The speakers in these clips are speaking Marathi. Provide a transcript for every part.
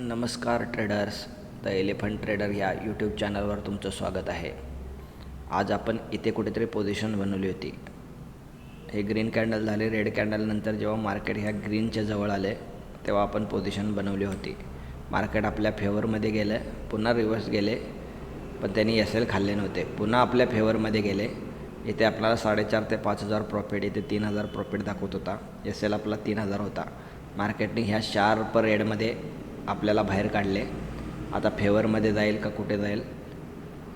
नमस्कार ट्रेडर्स, द एलिफंट ट्रेडर ह्या यूट्यूब चॅनलवर तुमचं स्वागत आहे. आज आपण इथे कुठेतरी पोझिशन बनवली होती. हे ग्रीन कॅन्डल झाले. रेड कॅन्डलनंतर जेव्हा मार्केट ह्या ग्रीनच्या जवळ आले तेव्हा आपण पोझिशन बनवली होती. मार्केट आपल्या फेवरमध्ये गेलं, पुन्हा रिव्हर्स गेले, पण त्यांनी एल खाल्ले नव्हते. पुन्हा आपल्या फेवरमध्ये गेले. इथे आपल्याला 4,500 ते 5,000 प्रॉफिट, इथे 3,000 प्रॉफिट दाखवत होता. एल आपला 3,000 होता. मार्केटने ह्या शार्प रेडमध्ये आपल्याला बाहेर काढले. आता फेवरमध्ये जाईल का कुठे जाईल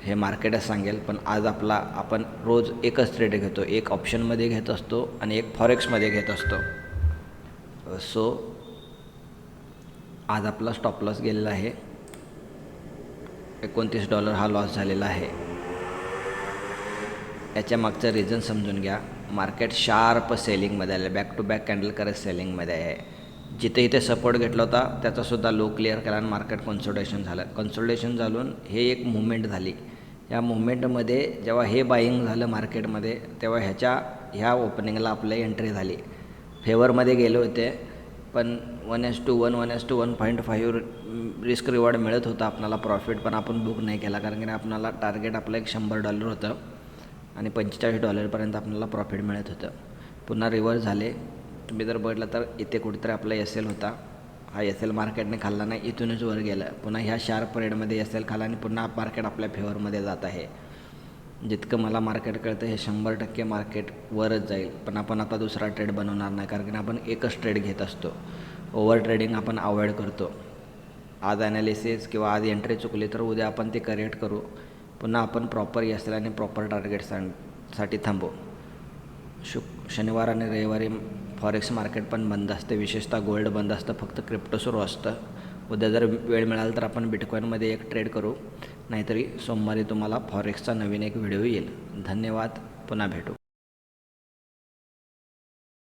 हे मार्केटच सांगेल. पण आज आपण रोज एकच ट्रेड घेतो. एक ऑप्शनमध्ये घेत असतो आणि एक फॉरेक्समध्ये घेत असतो. सो आज आपला स्टॉप लॉस गेलेला आहे. $29 हा लॉस झालेला आहे. याच्या मागचं रिझन समजून घ्या. मार्केट शार्प सेलिंगमध्ये आलं, बॅक टू बॅक कॅन्डल करत सेलिंगमध्ये आहे. जिथे इथे सपोर्ट घेतला होता त्याचासुद्धा लो क्लिअर केला आणि मार्केट कन्सोल्टेशन झालं. कन्सोल्टेशन झालून हे एक मुवमेंट झाली. या मुवमेंटमध्ये जेव्हा हे बाईंग झालं मार्केटमध्ये तेव्हा ह्या ओपनिंगला आपल्या एंट्री झाली. फेवरमध्ये गेले होते, पण 1:1 1:1.5 रिस्क रिवॉर्ड मिळत होता आपल्याला प्रॉफिट, पण आपण बुक नाही केला कारण की आपल्याला टार्गेट आपलं एक $100 होतं आणि $45 आपल्याला प्रॉफिट मिळत होतं. पुन्हा रिव्हर्स झाले. तुम्ही जर बघितलं तर इथे कुठेतरी आपला एल होता. हा एल मार्केटने खाल्ला नाही, इथूनच वर गेलं. पुन्हा ह्या शार्प रेडमध्ये एल खाल्ला आणि पुन्हा मार्केट आपल्या फेवरमध्ये जात आहे. जितकं मला मार्केट कळतं हे 100% मार्केट वरच जाईल. पण आपण आता दुसरा ट्रेड बनवणार नाही कारण की आपण एकच ट्रेड घेत असतो. ओव्हर ट्रेडिंग आपण अवॉइड करतो. आज ॲनालिसिस किंवा आज एंट्री चुकली तर उद्या आपण ते करेक्ट करू. पुन्हा आपण प्रॉपर एल आणि प्रॉपर टार्गेटसाठी थांबू. शनिवार आणि रविवारी फॉरेक्स मार्केट पण बंद असते, विशेषतः गोल्ड बंद असतं, फक्त क्रिप्टो सुरू असतं. उद्या जर वेळ मिळाला तर आपण बिटकॉईनमध्ये एक ट्रेड करू, नाहीतरी सोमवारी तुम्हाला फॉरेक्सचा नवीन एक व्हिडिओ येईल. धन्यवाद. पुन्हा भेटू.